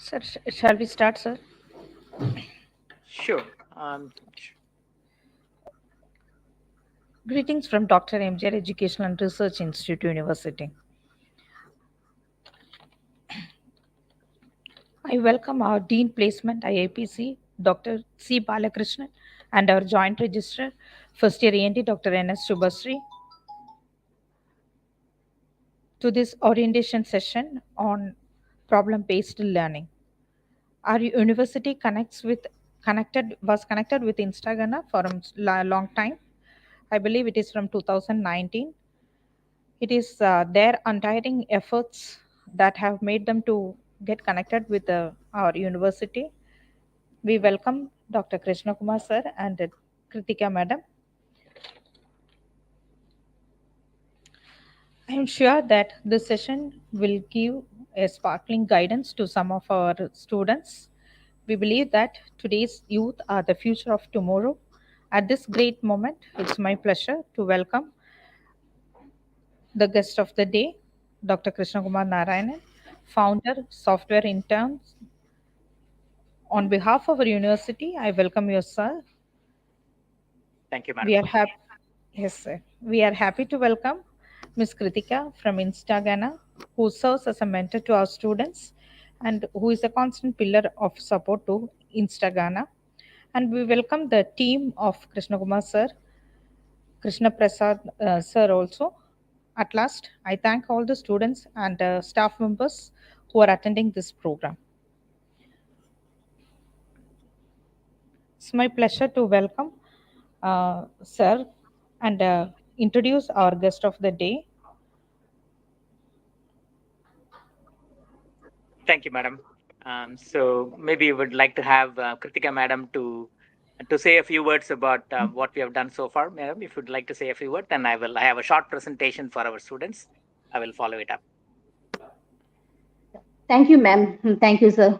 Sir, shall we start, sir? Sure. Greetings from Dr. MGR Educational and Research Institute University. I welcome our Dean Placement IAPC, Dr. C. Balakrishnan, and our Joint Registrar, First Year ENT, Dr. N.S. Shubhasri, to this orientation session on problem-based learning. Our university was connected with Instagana for a long time. I believe it is from 2019. It is their untiring efforts that have made them to get connected with our university. We welcome Dr. Krishna Kumar sir and Kritika madam. I am sure that this session will give a sparkling guidance to some of our students. We believe that today's youth are the future of tomorrow. At this great moment, it's my pleasure to welcome the guest of the day, Dr. Krishna Kumar Narayanan, founder, software interns. On behalf of our university, I welcome you, sir. Thank you, madam. We are happy. Yes, sir. We are happy to welcome Ms. Kritika from Instagana, who serves as a mentor to our students and who is a constant pillar of support to Instagana. And we welcome the team of Krishna Kumar sir, Krishna Prasad sir also. At last, I thank all the students and staff members who are attending this program. It's my pleasure to welcome sir and introduce our guest of the day. Thank you, madam. So maybe you would like to have Kritika madam to say a few words about what we have done so far, madam. If you'd like to say a few words, then I will. I have a short presentation for our students. I will follow it up. Thank you, ma'am. Thank you, sir.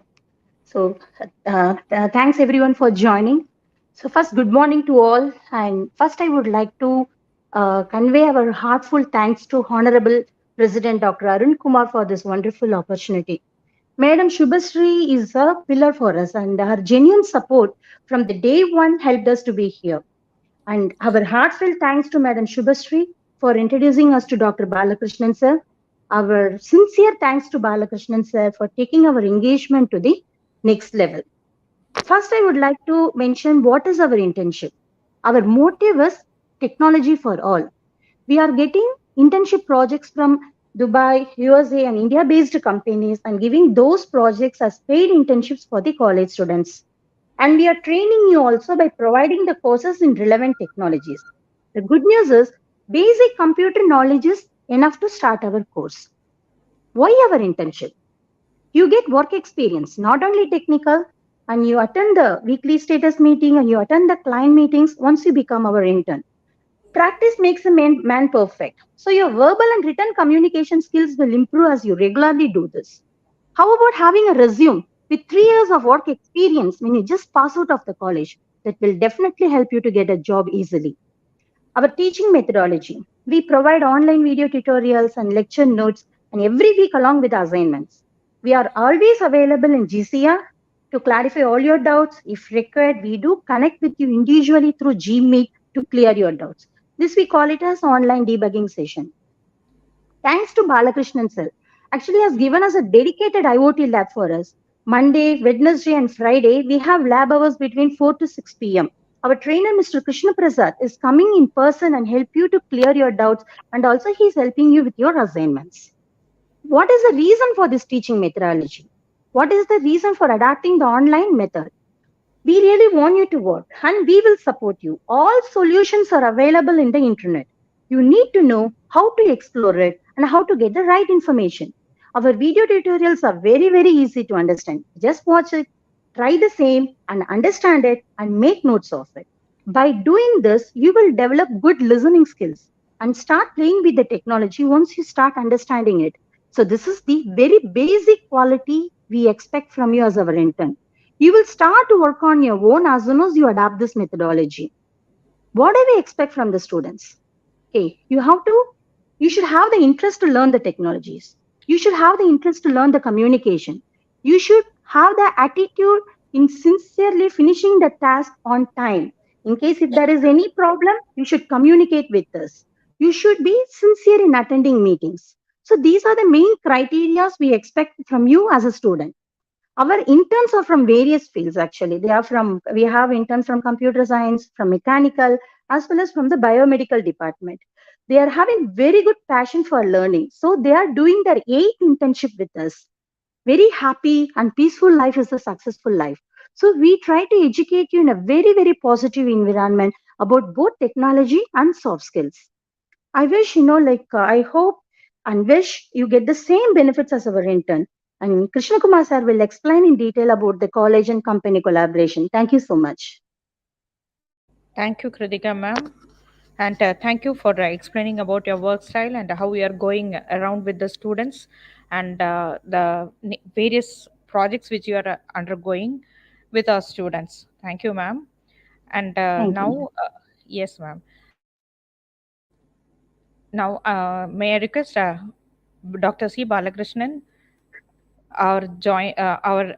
So, thanks everyone for joining. So, first, good morning to all. And first, I would like to convey our heartful thanks to Honorable President Dr. Arun Kumar for this wonderful opportunity. Madam Shubhasri is a pillar for us, and her genuine support from the day one helped us to be here. And our heartfelt thanks to Madam Shubhasri for introducing us to Dr. Balakrishnan sir. Our sincere thanks to Balakrishnan sir for taking our engagement to the next level. First, I would like to mention what is our internship. Our motive is technology for all. We are getting internship projects from Dubai, USA, and India based companies and giving those projects as paid internships for the college students. And we are training you also by providing the courses in relevant technologies. The good news is basic computer knowledge is enough to start our course. Why our internship? You get work experience, not only technical, and you attend the weekly status meeting and you attend the client meetings once you become our intern. Practice makes a man perfect. So your verbal and written communication skills will improve as you regularly do this. How about having a resume with 3 years of work experience when you just pass out of the college? That will definitely help you to get a job easily. Our teaching methodology. We provide online video tutorials and lecture notes and every week along with assignments. We are always available in GCR to clarify all your doubts. If required, we do connect with you individually through Gmeet to clear your doubts. This we call it as online debugging session. Thanks to Balakrishnan sir, actually has given us a dedicated IoT lab for us. Monday, Wednesday, and Friday, we have lab hours between 4 to 6 p.m. Our trainer, Mr. Krishna Prasad, is coming in person and help you to clear your doubts, and also he's helping you with your assignments. What is the reason for this teaching methodology? What is the reason for adapting the online method? We really want you to work and we will support you. All solutions are available in the internet. You need to know how to explore it and how to get the right information. Our video tutorials are very, very easy to understand. Just watch it, try the same and understand it and make notes of it. By doing this, you will develop good listening skills and start playing with the technology once you start understanding it. So this is the very basic quality we expect from you as our intern. You will start to work on your own as soon as you adapt this methodology. What do we expect from the students? Okay, you should have the interest to learn the technologies. You should have the interest to learn the communication. You should have the attitude in sincerely finishing the task on time. In case if there is any problem, you should communicate with us. You should be sincere in attending meetings. So these are the main criteria we expect from you as a student. Our interns are from various fields actually. We have interns from computer science, from mechanical, as well as from the biomedical department. They are having very good passion for learning. So they are doing their eighth internship with us. Very happy and peaceful life is a successful life. So we try to educate you in a very, very positive environment about both technology and soft skills. I wish, I hope and wish you get the same benefits as our intern. And Krishna Kumar sir will explain in detail about the college and company collaboration. Thank you so much. Thank you, Kritika ma'am. And thank you for explaining about your work style and how we are going around with the students and the various projects which you are undergoing with our students. Thank you, ma'am. And Thank you. now, yes, ma'am. Now, may I request Dr. C. Balakrishnan, our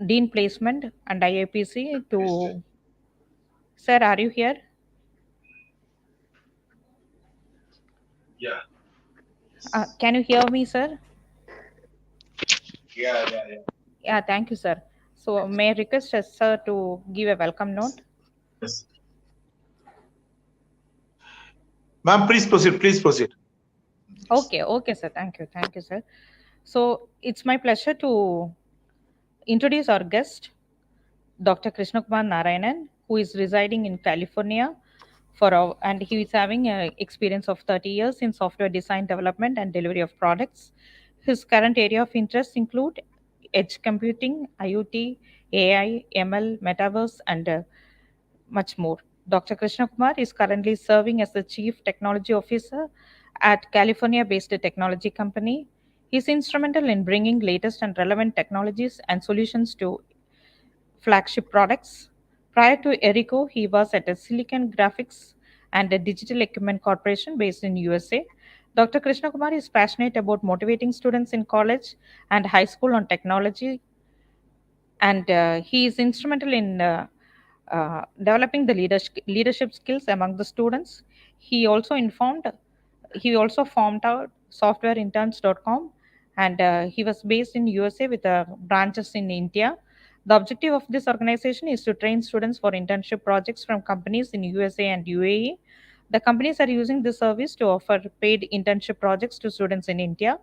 Dean Placement and IAPC, to. Sir, are you here? Can you hear me, sir? Yeah, thank you, sir. So, may I request sir to give a welcome note? Ma'am, please proceed. Please proceed. Okay, sir. Thank you, sir. So, it's my pleasure to introduce our guest, Dr. Krishna Kumar Narayanan, who is residing in California and he is having an experience of 30 years in software design, development, and delivery of products. His current area of interest include edge computing, IoT, AI, ML, metaverse, and much more. Dr. Krishna Kumar is currently serving as the Chief Technology Officer at California-based technology company. He is instrumental in bringing latest and relevant technologies and solutions to flagship products. Prior to Erico, he was at a Silicon Graphics and a Digital Equipment Corporation based in USA. Dr. Krishna Kumar is passionate about motivating students in college and high school on technology, and he is instrumental in developing the leadership skills among the students. He also informed he also formed out softwareinterns.com, and he was based in USA with branches in India. The objective of this organization is to train students for internship projects from companies in USA and UAE. The companies are using this service to offer paid internship projects to students in India.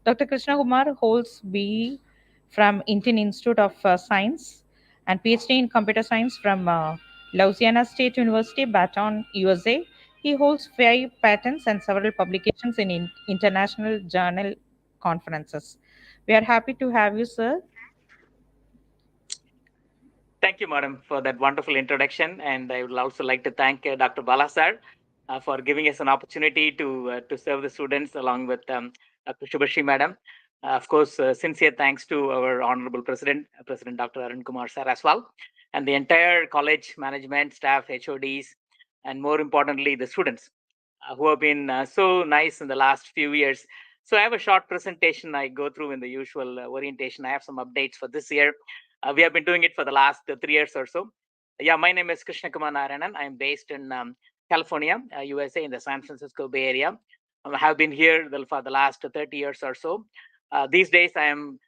Dr. Krishna Kumar holds BE from Indian Institute of Science and PhD in Computer Science from Louisiana State University, Baton, USA. He holds 5 patents and several publications in international journal conferences. We are happy to have you, sir. Thank you, madam, for that wonderful introduction. And I would also like to thank Dr. Balasar for giving us an opportunity to serve the students along with Dr. Shubhashri, madam. Of course, sincere thanks to our honorable president, President Dr. Arun Kumar sir as well, and the entire college management, staff, HODs, and more importantly, the students who have been so nice in the last few years. So I have a short presentation I go through in the usual orientation. I have some updates for this year. We have been doing it for the last 3 years or so. Yeah, my name is Krishna Kumar Narayanan. I'm based in California, USA, in the San Francisco Bay Area. I have been here for the last 30 years or so. These days, I am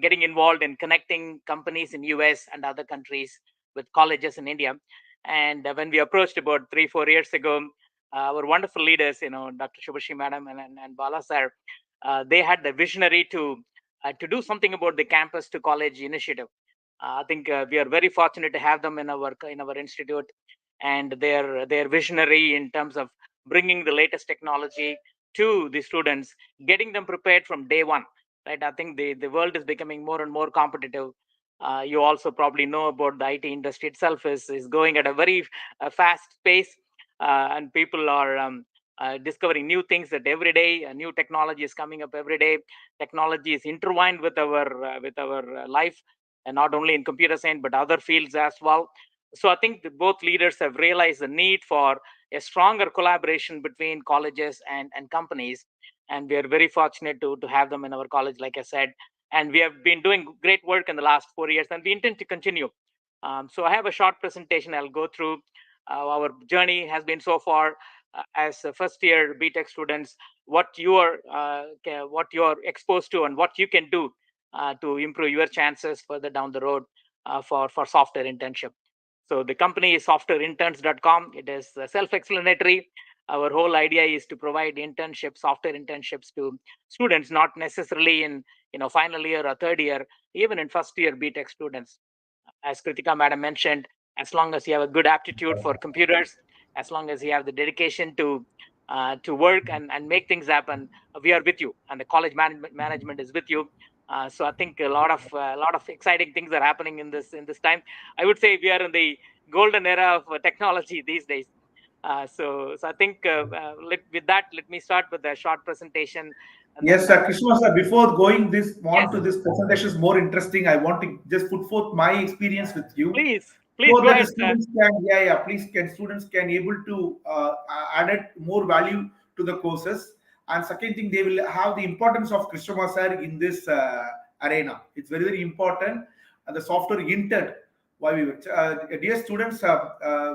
getting involved in connecting companies in US and other countries with colleges in India. And when we approached about 3-4 years ago, our wonderful leaders, Dr. Shubhashri madam and Bala sir, they had the visionary to do something about the campus to college initiative. I think we are very fortunate to have them in our institute, and they're visionary in terms of bringing the latest technology to the students, getting them prepared from day one. Right? I think the world is becoming more and more competitive. You also probably know about the IT industry itself is going at a very fast pace, and people are discovering new things that every day. New technology is coming up every day. Technology is intertwined with our life, and not only in computer science but other fields as well. So I think both leaders have realized the need for a stronger collaboration between colleges and companies, and we are very fortunate to have them in our college, like I said. and we have been doing great work in the last 4 years, and we intend to continue. So I have a short presentation I'll go through. Our journey has been so far as first year BTech students, what you are exposed to and what you can do to improve your chances further down the road for software internship. So the company is softwareinterns.com. It is self-explanatory. Our whole idea is to provide internships, software internships to students, not necessarily in final year or third year, even in first year BTech students. As Kritika madam mentioned, as long as you have a good aptitude for computers, as long as you have the dedication to work and make things happen, we are with you, and the college management is with you. So I think a lot of exciting things are happening in this time. I would say we are in the golden era of technology these days. So I think with that, let me start with a short presentation, and Yes, then sir. Krishna, sir, before going yes, on to this presentation is more interesting, I want to just put forth my experience with you please so go that the ahead. students can, yeah, yeah, please, can students can able to add more value to the courses. And second thing, they will have the importance of Krishna sir in this arena. It's very, very important. And the software intern, why we were, dear students,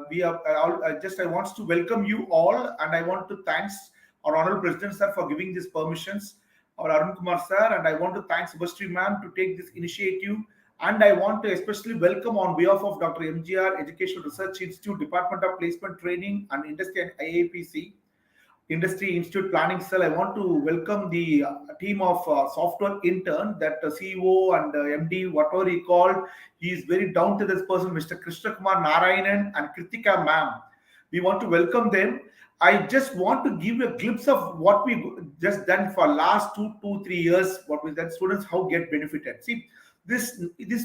we are just I want to welcome you all, and I want to thanks our honorable president sir for giving these permissions, our Arun Kumar sir, and I want to thank Subhastri ma'am to take this initiative. And I want to especially welcome on behalf of Dr. MGR Educational Research Institute, Department of Placement Training and Industry and IAPC, Industry Institute Planning Cell. I want to welcome the team of software intern, that CEO and MD, whatever he called. He is very down to this person, Mr. Krishna Kumar Narayanan and Kritika ma'am. We want to welcome them. I just want to give you a glimpse of what we just done for last 2 3 years. What we done, students how get benefited. See, this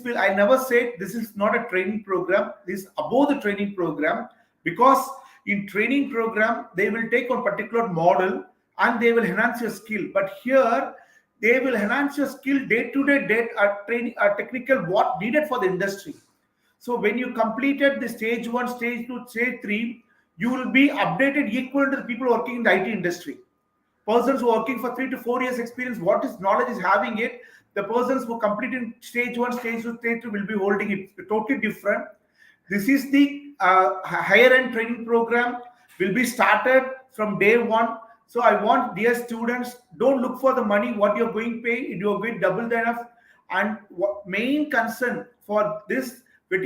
will, I never said this is not a training program. This is above the training program, because in training program they will take on particular model and they will enhance your skill. But here they will enhance your skill day to day, training, technical what needed for the industry. So when you completed the stage 1, stage 2, stage 3, you will be updated equal to the people working in the IT industry. Persons who are working for 3 to 4 years experience, what is knowledge is having it. The persons who completed stage 1, stage 2, stage 3 will be holding it totally different. This is the higher end training program, will be started from day one. So I want dear students, don't look for the money what you're going to pay. You're going double the enough. And main concern for this,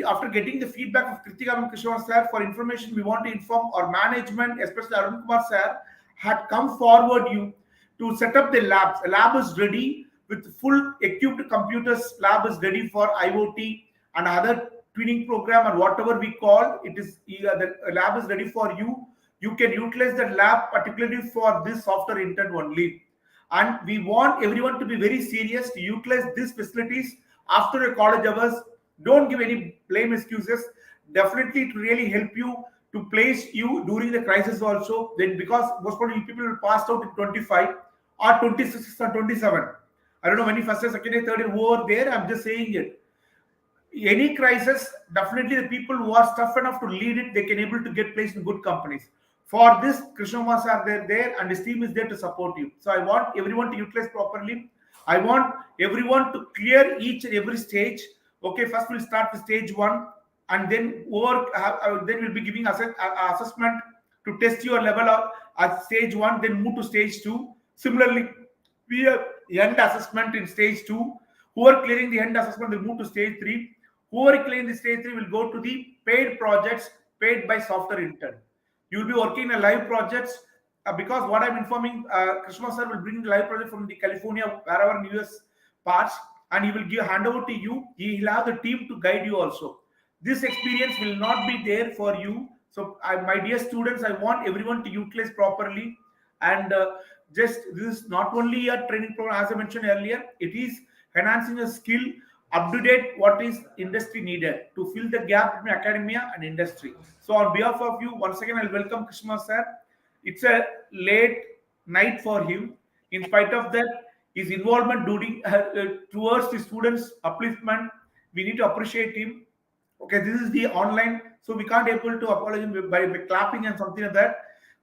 after getting the feedback of Kritika and Krishna sir, for information, we want to inform our management, especially Arun Kumar sir, had come forward you to set up the labs. A lab is ready with full equipped computers. Lab is ready for IoT and other twinning program and whatever we call it is. The lab is ready for you. You can utilize the lab particularly for this software intern only. And we want everyone to be very serious to utilize these facilities after your college hours. Don't give any blame excuses. Definitely it really help you to place you during the crisis also. Then because most probably people will pass out in 25 or 26 or 27. I don't know many first year, second year, third year who are there. I'm just saying it. Any crisis, definitely the people who are tough enough to lead it, they can able to get placed in good companies. For this, Krishna Mas are there and his team is there to support you. So I want everyone to utilize properly. I want everyone to clear each and every stage. Okay, first we'll start with stage 1, and then then we'll be giving assessment to test your level at stage 1, then move to stage 2. Similarly, we have end assessment in stage 2. Who are clearing the end assessment will move to stage 3. Who are clearing the stage 3 will go to the paid projects paid by software intern. You will be working in a live projects, because what I'm informing, Krishna sir will bring the live project from the California, wherever in US parts, and he will give hand over to you. He will have the team to guide you also. This experience will not be there for you. So, my dear students, I want everyone to utilize properly. And just this is not only a training program, as I mentioned earlier, it is enhancing a skill, up to date what is industry needed to fill the gap between academia and industry. So on behalf of you, once again, I'll welcome Krishna sir. It's a late night for him. In spite of that, his involvement during towards the students' upliftment, we need to appreciate him. Okay, this is the online, so we can't able to apologize by clapping and something like that.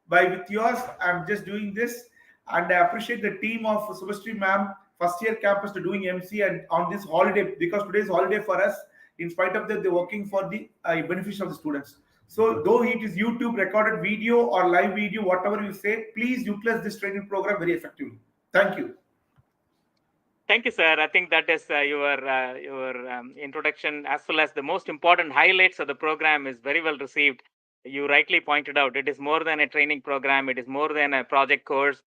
By with yours, I'm just doing this, and I appreciate the team of Subhastri ma'am first year campus to doing MC, and on this holiday, because today is holiday for us, in spite of that, they're working for the benefit of the students. So though it is YouTube recorded video or live video, whatever you say, please utilize this training program very effectively. Thank you. Thank you, sir. I think that is your introduction, as well as the most important highlights of the program, is very well received. You rightly pointed out it is more than a training program. It is more than a project course.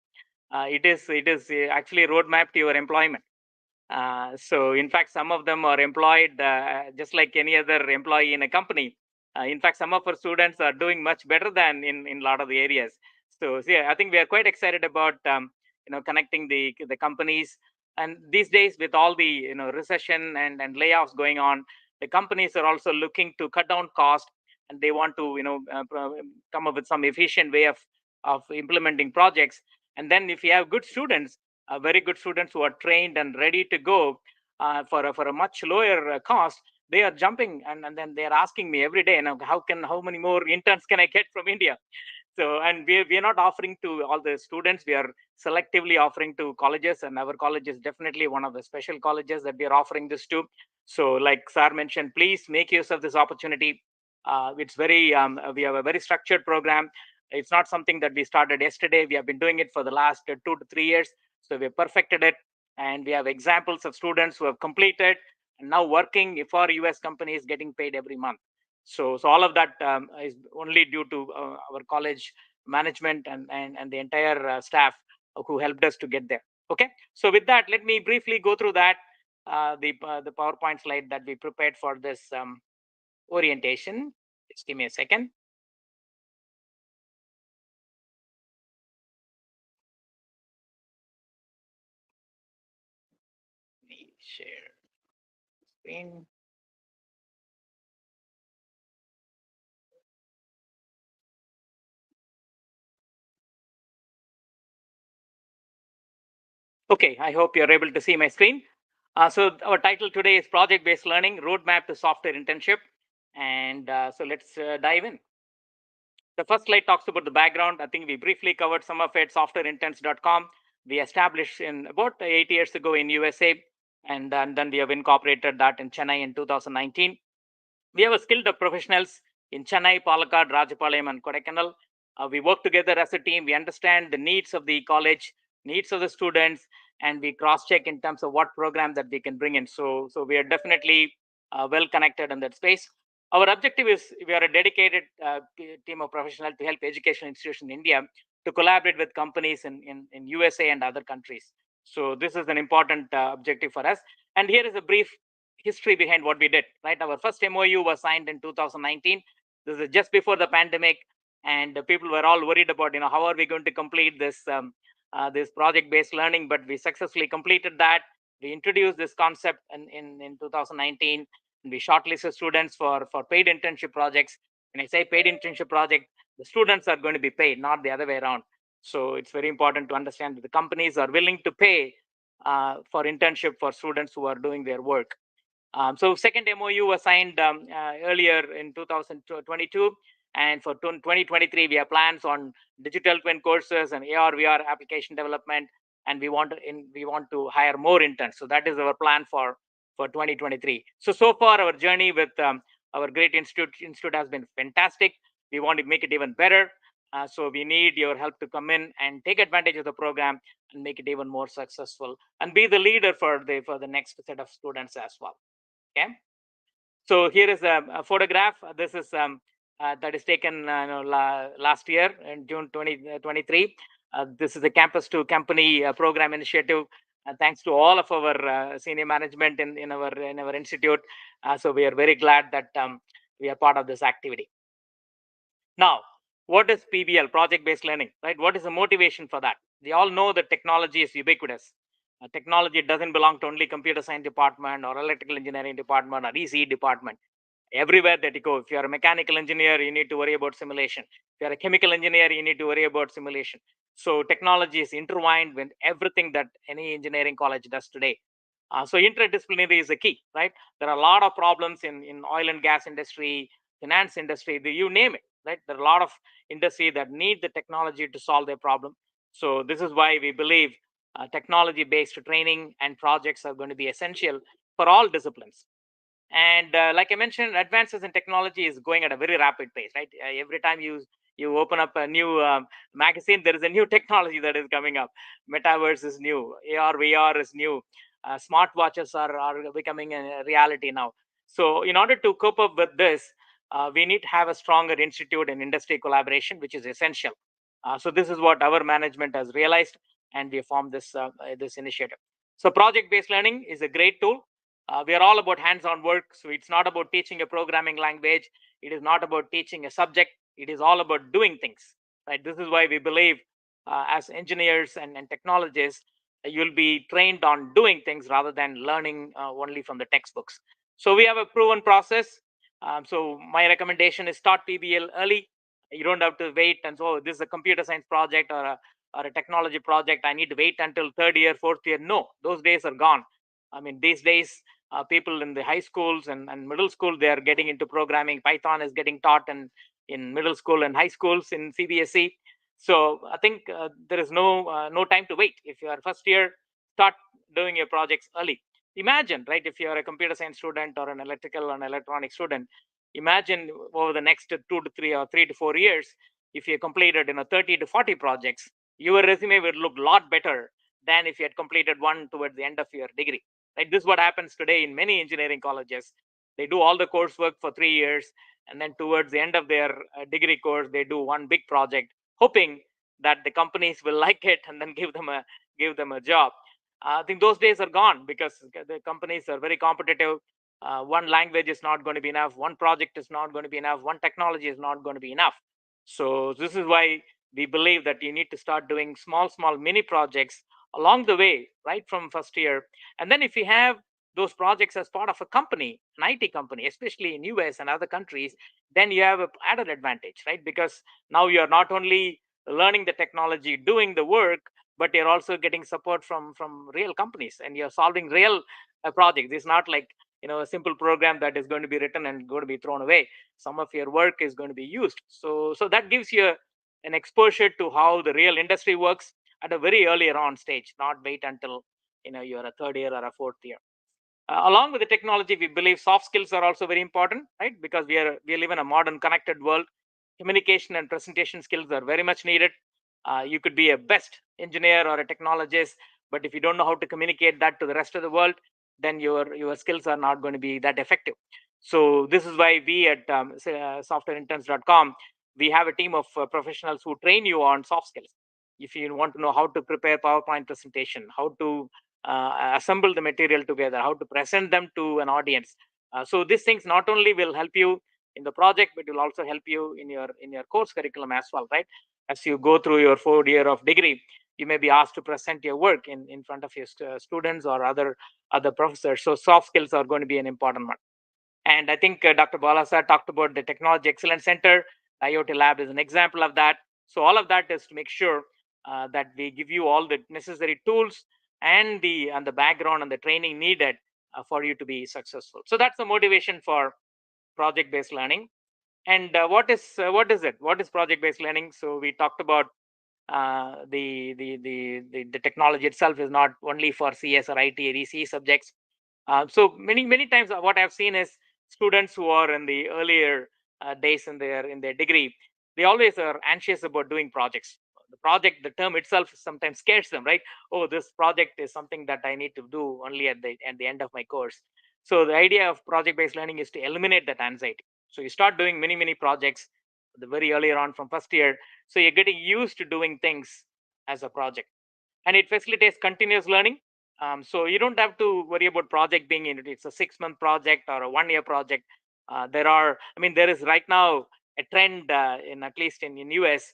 It is actually a roadmap to your employment. So, in fact, some of them are employed just like any other employee in a company. In fact, some of our students are doing much better than in a lot of the areas. So yeah, I think we are quite excited about connecting the companies. And these days, with all the recession and layoffs going on, the companies are also looking to cut down cost, and they want to come up with some efficient way of implementing projects. And then, if you have good students, very good students who are trained and ready to go for a much lower cost, they are jumping, and then they are asking me every day, how many more interns can I get from India? So, and we are not offering to all the students. We are selectively offering to colleges, and our college is definitely one of the special colleges that we are offering this to. So, like Sir mentioned, please make use of this opportunity. It's very we have a very structured program. It's not something that we started yesterday. We have been doing it for the last 2 to 3 years. So we have perfected it, and we have examples of students who have completed and now working for US companies, getting paid every month. So all of that is only due to our college management and the entire staff who helped us to get there. Okay, so with that, let me briefly go through that the PowerPoint slide that we prepared for this orientation. Just give me a second. Let me share screen. Okay, I hope you're able to see my screen. So our title today is Project-Based Learning, Roadmap to Software Internship. And so let's dive in. The first slide talks about the background. I think we briefly covered some of it. Softwareinterns.com. We established in about 8 years ago in USA, and then we have incorporated that in Chennai in 2019. We have a skilled professionals in Chennai, Palakkad, Rajapalayam, and Kodaikanal. We work together as a team. We understand the needs of the college, needs of the students, and we cross-check in terms of what program that we can bring in. So we are definitely well connected in that space. Our objective is we are a dedicated team of professionals to help educational institutions in India to collaborate with companies in USA and other countries. So this is an important objective for us. And here is a brief history behind what we did. Right, our first MOU was signed in 2019. This is just before the pandemic, and people were all worried about how are we going to complete this project-based learning. But we successfully completed that. We introduced this concept in 2019. And we shortlisted students for paid internship projects. When I say paid internship project, the students are going to be paid, not the other way around. So it's very important to understand that the companies are willing to pay for internship for students who are doing their work. So second MOU was signed earlier in 2022, and for 2023 we have plans on digital twin courses and AR/VR application development, and we want to hire more interns. So that is our plan for 2023. So far our journey with our great institute has been fantastic. We want to make it even better. So we need your help to come in and take advantage of the program and make it even more successful, and be the leader for the next set of students as well. Okay, so here is a photograph. This is that is taken last year in June 2023. This is the campus to company program initiative. Thanks to all of our senior management in our institute. So we are very glad that we are part of this activity. Now, what is PBL, project-based learning, right? What is the motivation for that? We all know that technology is ubiquitous. Technology doesn't belong to only computer science department or electrical engineering department or ECE department. Everywhere that you go, if you're a mechanical engineer, you need to worry about simulation. If you're a chemical engineer, you need to worry about simulation. So technology is intertwined with everything that any engineering college does today. So interdisciplinary is the key, right? There are a lot of problems in oil and gas industry, finance industry, you name it, right? There are a lot of industry that need the technology to solve their problem. So this is why we believe technology-based training and projects are going to be essential for all disciplines. And like I mentioned, advances in technology is going at a very rapid pace, right? Every time you open up a new magazine, there is a new technology that is coming up. Metaverse is new, AR VR is new, smartwatches are becoming a reality now. So in order to cope up with this, we need to have a stronger institute and industry collaboration, which is essential. So this is what our management has realized, and we formed this initiative. So project-based learning is a great tool. We are all about hands-on work, so it's not about teaching a programming language. It is not about teaching a subject. It is all about doing things, right? This is why we believe, as engineers and technologists, you'll be trained on doing things rather than learning only from the textbooks. So we have a proven process. So my recommendation is start PBL early. You don't have to wait and so this is a computer science project or a technology project. I need to wait until third year, fourth year. No, those days are gone. I mean, these days, people in the high schools and middle school, they are getting into programming. Python is getting taught in middle school and high schools in CBSE. So I think there is no time to wait. If you are first year, start doing your projects early. Imagine, right, if you are a computer science student or an electrical and electronic student, imagine over the next 2 to 3 or 3 to 4 years, if you completed 30 to 40 projects, your resume would look a lot better than if you had completed one towards the end of your degree. Right? This is what happens today in many engineering colleges. They do all the coursework for 3 years, and then towards the end of their degree course, they do one big project, hoping that the companies will like it and then give them a job. I think those days are gone because the companies are very competitive. One language is not going to be enough. One project is not going to be enough. One technology is not going to be enough. So this is why we believe that you need to start doing small mini projects along the way, right from first year. And then if you have those projects as part of a company, an IT company, especially in US and other countries, then you have an added advantage, right? Because now you're not only learning the technology, doing the work, but you're also getting support from real companies, and you're solving real projects. It's not like a simple program that is going to be written and going to be thrown away. Some of your work is going to be used. So that gives you an exposure to how the real industry works at a very earlier on stage, not wait until you're a third year or a fourth year. Along with the technology, we believe soft skills are also very important, right? Because we live in a modern connected world. Communication and presentation skills are very much needed. You could be a best engineer or a technologist, but if you don't know how to communicate that to the rest of the world, then your skills are not going to be that effective. So this is why we at softwareinterns.com, we have a team of professionals who train you on soft skills. If you want to know how to prepare PowerPoint presentation, how to assemble the material together, how to present them to an audience. So these things not only will help you in the project, but will also help you in your course curriculum as well, right? As you go through your 4 year of degree, you may be asked to present your work in front of your students or other professors. So soft skills are going to be an important one. And I think Dr. Balasa talked about the Technology Excellence Center. IoT Lab is an example of that. So all of that is to make sure that we give you all the necessary tools and the background and the training needed for you to be successful. So that's the motivation for project-based learning. And what is it? What is project-based learning? So we talked about the technology itself is not only for CS or IT or EC subjects. So many times what I've seen is students who are in the earlier days in their degree, they always are anxious about doing projects. The term itself sometimes scares them, right? Oh, this project is something that I need to do only at the end of my course. So the idea of project-based learning is to eliminate that anxiety. So you start doing many projects the very earlier on from first year. So you're getting used to doing things as a project, and it facilitates continuous learning. So you don't have to worry about project being in it. It's a 6-month project or a 1 year project. There is right now a trend in at least in US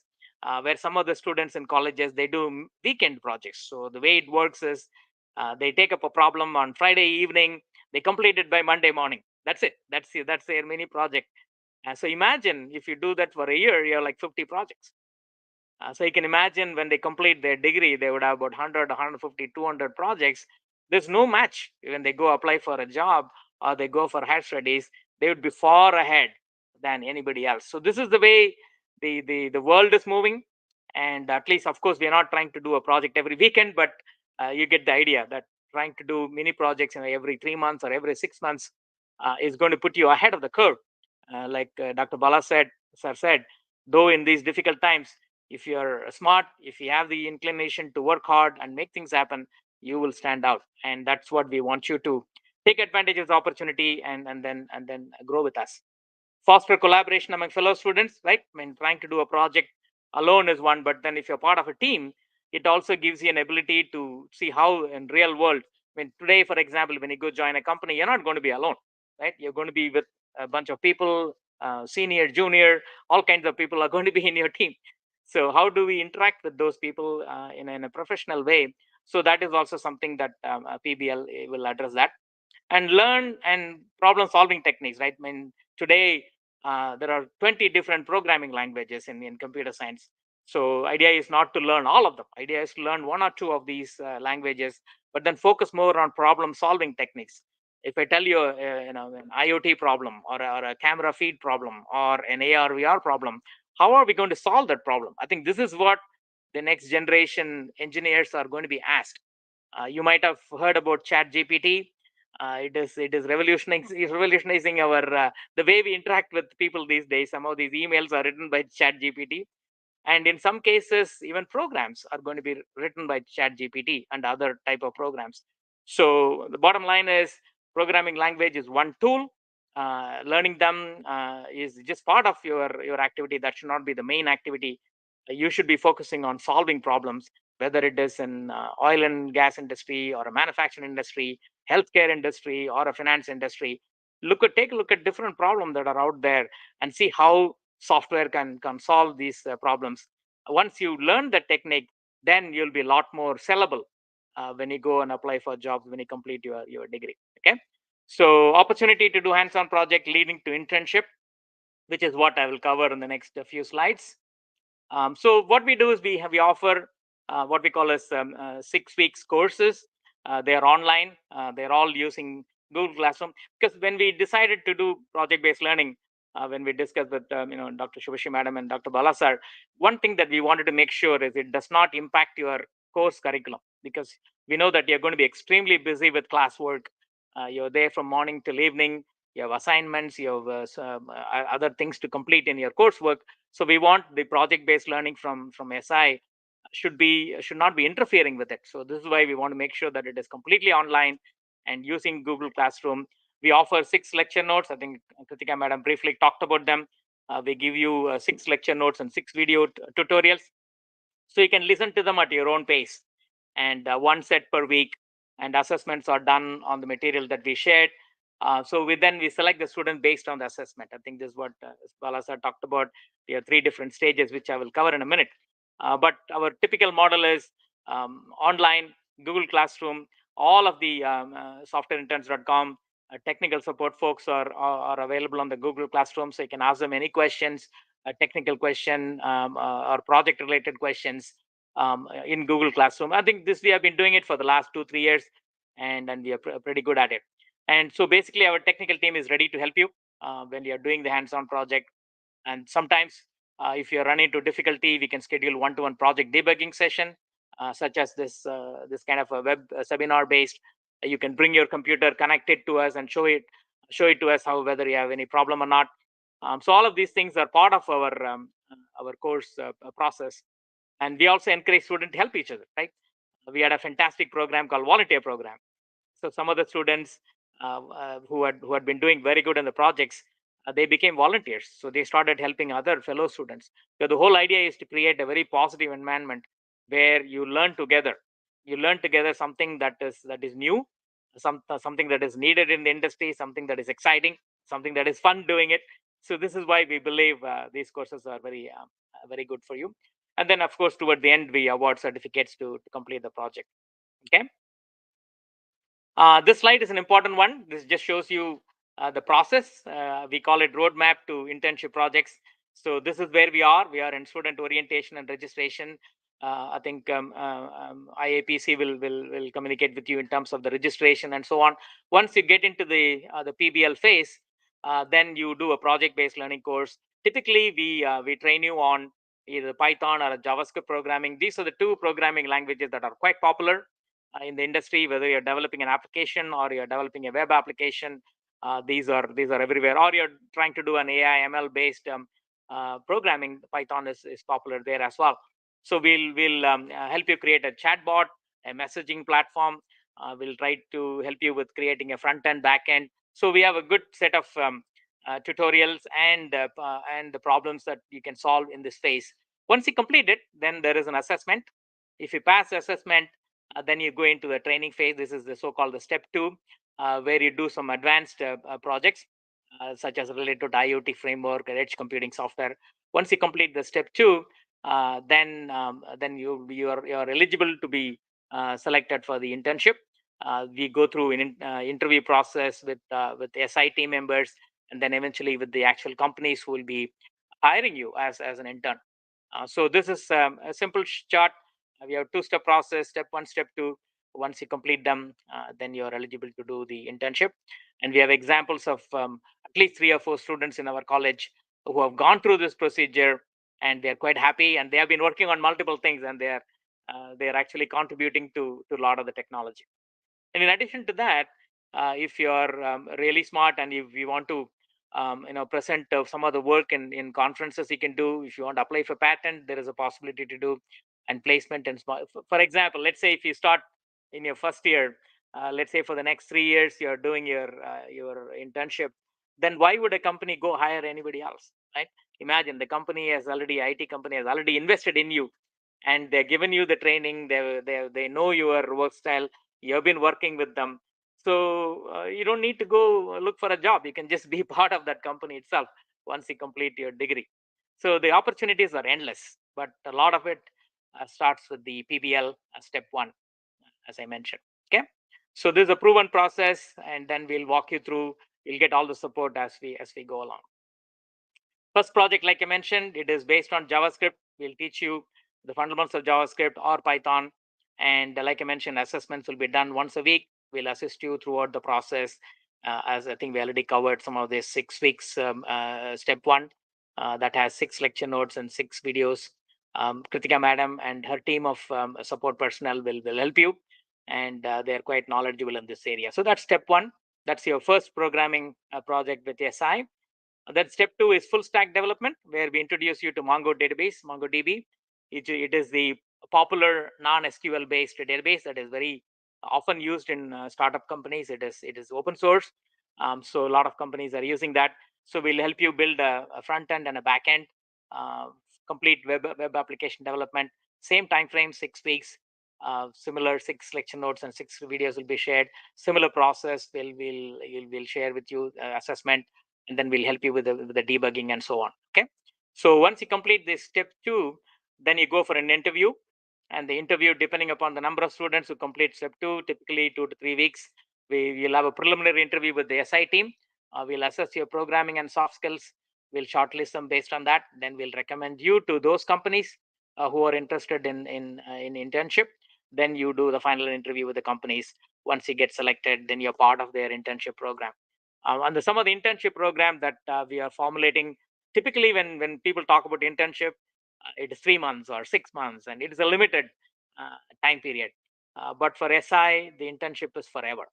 where some of the students in colleges, they do weekend projects. So the way it works is they take up a problem on Friday evening, they complete it by Monday morning. That's it. That's their mini project. So imagine if you do that for a year, you're like 50 projects. So you can imagine when they complete their degree, they would have about 100, 150, 200 projects. There's no match when they go apply for a job or they go for higher studies. They would be far ahead than anybody else. So this is the way the world is moving. And at least, of course, we are not trying to do a project every weekend, but you get the idea that trying to do mini projects every 3 months or every 6 months is going to put you ahead of the curve. Like Dr. Bala said, sir said, though in these difficult times, if you're smart, if you have the inclination to work hard and make things happen, you will stand out. And that's what we want you to take advantage of the opportunity and then grow with us. Foster collaboration among fellow students, right? I mean, trying to do a project alone is one, but then if you're part of a team, it also gives you an ability to see how in real world. When today, for example, when you go join a company, you're not going to be alone, right? You're going to be with a bunch of people, senior, junior, all kinds of people are going to be in your team. So how do we interact with those people in a professional way? So that is also something that PBL will address that. And learn and problem solving techniques, right? I mean, today there are 20 different programming languages in computer science. So idea is not to learn all of them. Idea is to learn one or two of these languages, but then focus more on problem solving techniques. If I tell you, an IoT problem or a camera feed problem or an AR VR problem, how are we going to solve that problem? I think this is what the next generation engineers are going to be asked. You might have heard about Chat GPT. It is revolutionizing our the way we interact with people these days. Some of these emails are written by Chat GPT, and in some cases even programs are going to be written by Chat GPT and other type of programs. So the bottom line is, programming language is one tool. Learning them is just part of your activity. That should not be the main activity. You should be focusing on solving problems, whether it is in oil and gas industry or a manufacturing industry, healthcare industry, or a finance industry. Take a look at different problems that are out there and see how software can solve these problems. Once you learn the technique, then you'll be a lot more sellable when you go and apply for jobs when you complete your degree. Okay, so opportunity to do hands-on project leading to internship, which is what I will cover in the next few slides. So what we do is we offer what we call as 6 weeks courses. They are online. They're all using Google Classroom, because when we decided to do project-based learning, when we discussed with Dr. Shubhashi Madam and Dr. Balasar, one thing that we wanted to make sure is it does not impact your course curriculum, because we know that you're going to be extremely busy with classwork. You're there from morning till evening. You have assignments. You have other things to complete in your coursework. So we want the project-based learning from SI should not be interfering with it. So this is why we want to make sure that it is completely online and using Google Classroom. We offer 6 lecture notes. I think Kritika Madam briefly talked about them. We give you 6 lecture notes and 6 video tutorials, so you can listen to them at your own pace, and one set per week, and assessments are done on the material that we shared. So we select the student based on the assessment. I think this is what Balasa talked about. We have 3 different stages, which I will cover in a minute. But our typical model is online, Google Classroom. All of the softwareinterns.com technical support folks are available on the Google Classroom, so you can ask them any questions, a technical question, or project related questions in Google Classroom. I think we have been doing it for the last 2-3 years, and we are pretty good at it. And so basically our technical team is ready to help you when you are doing the hands-on project. And sometimes if you're running into difficulty, we can schedule one-to-one project debugging session, such as this kind of a web seminar based. You can bring your computer, connect it to us, and show it to us whether you have any problem or not. So all of these things are part of our course process. And we also encourage students to help each other, right? We had a fantastic program called volunteer program. So some of the students who had been doing very good in the projects, they became volunteers. So they started helping other fellow students. So the whole idea is to create a very positive environment where you learn together. You learn together something that is new, something that is needed in the industry, something that is exciting, something that is fun doing it. So this is why we believe these courses are very good for you. And then, of course, toward the end, we award certificates to complete the project. Okay. This slide is an important one. This just shows you the process. We call it roadmap to internship projects. So this is where we are. We are in student orientation and registration. I think IAPC will communicate with you in terms of the registration and so on. Once you get into the PBL phase, then you do a project-based learning course. Typically, we train you on either Python or a JavaScript programming. These are the 2 programming languages that are quite popular. in the industry, whether you're developing an application or you're developing a web application. These are everywhere. Or you're trying to do an AI ML based programming. Python is popular there as well. So we'll help you create a chatbot, a messaging platform. We'll try to help you with creating a front end, back end. So we have a good set of tutorials and the problems that you can solve in this phase. Once you complete it, then there is an assessment. If you pass the assessment, then you go into the training phase. This is the so-called the step 2, where you do some advanced projects such as related to IoT framework and edge computing software. Once you complete the step 2, then you're eligible to be selected for the internship. We go through an interview process with SI team members, and then eventually with the actual companies who will be hiring you as an intern. So this is a simple chart. We have two-step process: step 1, step 2. Once you complete them, then you're eligible to do the internship. And we have examples of at least 3 or 4 students in our college who have gone through this procedure, and they're quite happy, and they have been working on multiple things, and they're actually contributing to a lot of the technology. And in addition to that, if you're really smart and if you want to present some of the work in conferences, you can do. If you want to apply for patent, there is a possibility to do. And placement and small, for example, let's say if you start in your first year, let's say for the next 3 years you're doing your internship, then why would a company go hire anybody else, right? Imagine the company has already IT company has already invested in you, and they're given you the training. They know your work style. You've been working with them. So you don't need to go look for a job. You can just be part of that company itself once you complete your degree. So the opportunities are endless, but a lot of it starts with the PBL step 1, as I mentioned. Okay, so this is a proven process, and then we'll walk you through. You'll get all the support as we go along. First project, like I mentioned, it is based on JavaScript. We'll teach you the fundamentals of JavaScript or Python. And like I mentioned, assessments will be done once a week. We'll assist you throughout the process. As I think we already covered some of this 6 weeks step 1 that has 6 lecture notes and 6 videos. Kritika madam and her team of support personnel will help you, and they're quite knowledgeable in this area. So that's step 1. That's your first programming project with SI. Then step 2 is full stack development, where we introduce you to MongoDB. It is the popular non-SQL based database that is very often used in startup companies. It is open source, so a lot of companies are using that. So we'll help you build a front end and a back end, uh, complete web application development. Same time frame, 6 weeks. Similar 6 lecture notes and 6 videos will be shared. Similar process. We'll share with you assessment, and then we'll help you with the debugging and so on. Okay, so once you complete this step 2, then you go for an interview. And the interview, depending upon the number of students who complete step 2, typically 2 to 3 weeks, we will have a preliminary interview with the SI team. We'll assess your programming and soft skills. We'll shortlist them based on that. Then we'll recommend you to those companies who are interested in internship. Then you do the final interview with the companies. Once you get selected, then you're part of their internship program. And some of the internship program that we are formulating, typically when people talk about internship, it is 3 months or 6 months, and it is a limited time period. But for SI, the internship is forever.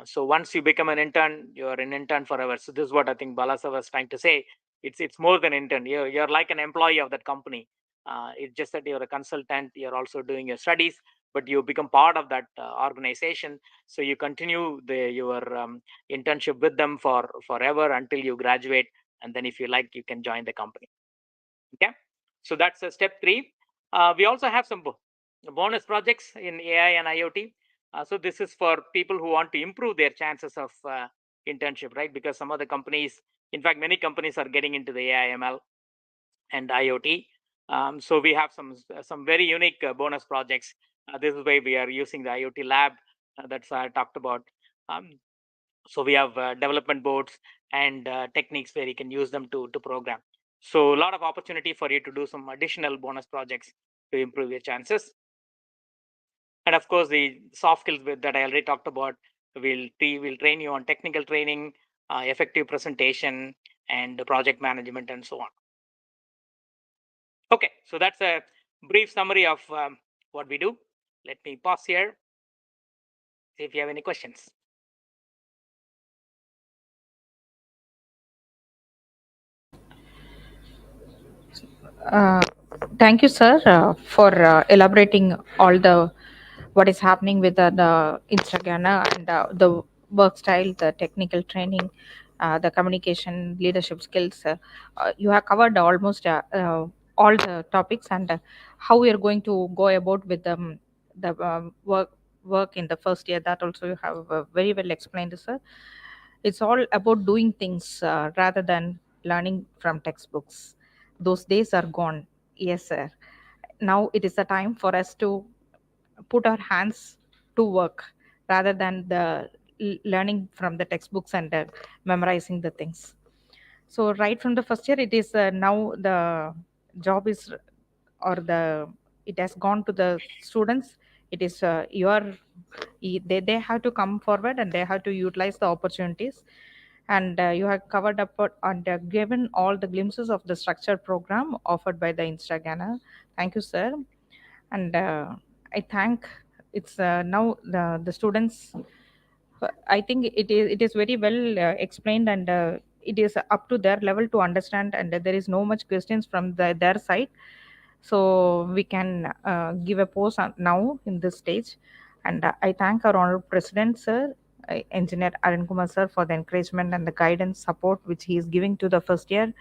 So once you become an intern, you're an intern forever. So this is what I think Balasa was trying to say. It's more than intern. You're like an employee of that company. It's just that you're a consultant. You're also doing your studies, but you become part of that organization. So you continue your internship with them for forever until you graduate, and then if you like, you can join the company. Okay, so that's step 3. We also have some bonus projects in AI and IoT. So this is for people who want to improve their chances of internship, right? Because some of the companies, in fact, many companies are getting into the AI, ML, and IoT. So we have some very unique bonus projects. This is why we are using the IoT lab that's I talked about. So we have development boards and techniques where you can use them to program. So a lot of opportunity for you to do some additional bonus projects to improve your chances. And of course, the soft skills that I already talked about, we'll train you on technical training, effective presentation, and project management, and so on. Okay, so that's a brief summary of what we do. Let me pause here. See if you have any questions. Uh, Thank you, sir, for elaborating all the what is happening with the Instagana and the work style, the technical training, the communication, leadership skills. You have covered almost all the topics and how we are going to go about with the work in the first year. That also you have very well explained, sir. It's all about doing things rather than learning from textbooks. Those days are gone. Yes, sir. Now it is the time for us to put our hands to work rather than the learning from the textbooks and memorizing the things. So right from the first year, it is now the job is or the it has gone to the students. It is they have to come forward and they have to utilize the opportunities. And you have covered up and given all the glimpses of the structured program offered by the Instagana. Thank you, sir. And I thank it's now the students. I think it is very well explained, and it is up to their level to understand, and there is no much questions from their side. So we can give a pause now in this stage. And I thank our honorable president, sir, engineer Arun Kumar sir, for the encouragement and the guidance support which he is giving to the first year,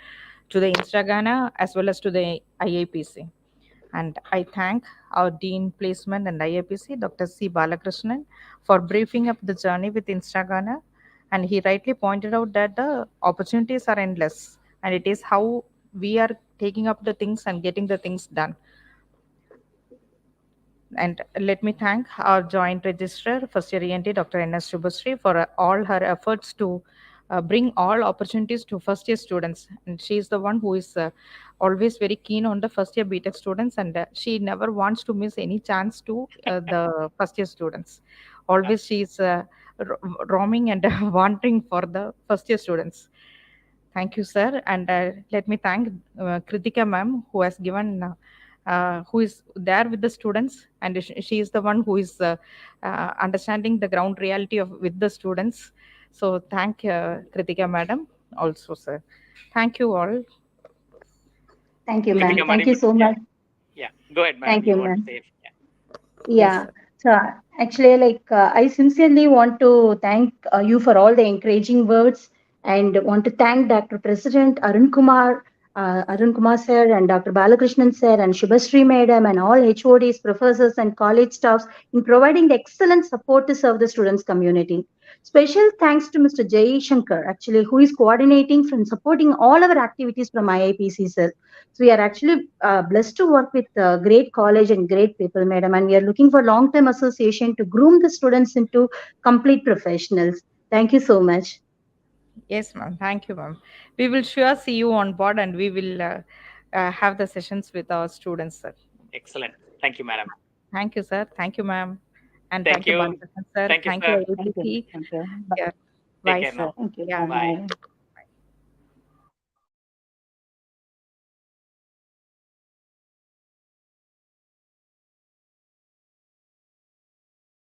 to the Instagana as well as to the IAPC. And I thank our Dean Placement and IAPC, Dr. C. Balakrishnan, for briefing up the journey with Instagana. And he rightly pointed out that the opportunities are endless, and it is how we are taking up the things and getting the things done. And let me thank our joint registrar, first year ENT, Dr. N.S. Shubhasri, for all her efforts to bring all opportunities to first year students. And she is the one who is always very keen on the first year BTech students, and she never wants to miss any chance to the first year students. Always she is roaming and wandering for the first year students. Thank you, sir. And let me thank Kritika ma'am, who has given, who is there with the students, and she is the one who is understanding the ground reality of with the students. So thank Kritika madam also, sir. Thank you all. Thank you, ma'am. Kritika, Thank madam, you so yeah, much. yeah. Go ahead, madam. Thank You you, want to ma'am. say? Yeah, Yes, Yeah. sir. So actually, I sincerely want to thank you for all the encouraging words and want to thank Dr. President Arun Kumar sir and Dr. Balakrishnan sir and Shubhasri madam and all HODs, professors and college staffs in providing the excellent support to serve the students community. Special thanks to Mr. Jay Shankar, actually, who is coordinating and supporting all our activities from IIPC, sir. So we are actually blessed to work with great college and great people, madam, and we are looking for long-term association to groom the students into complete professionals. Thank you so much. Yes, ma'am. Thank you, ma'am. We will sure see you on board, and we will have the sessions with our students, sir. excellent. Thank you, madam. Thank you, sir. Thank you, ma'am. And Thank thank you, you. Balakrishnan, sir. Thank you, Thank you, sir. Thank you. APP. Thank you. Yeah. Take Bye, care sir. now. Thank you. Yeah. Bye. Bye.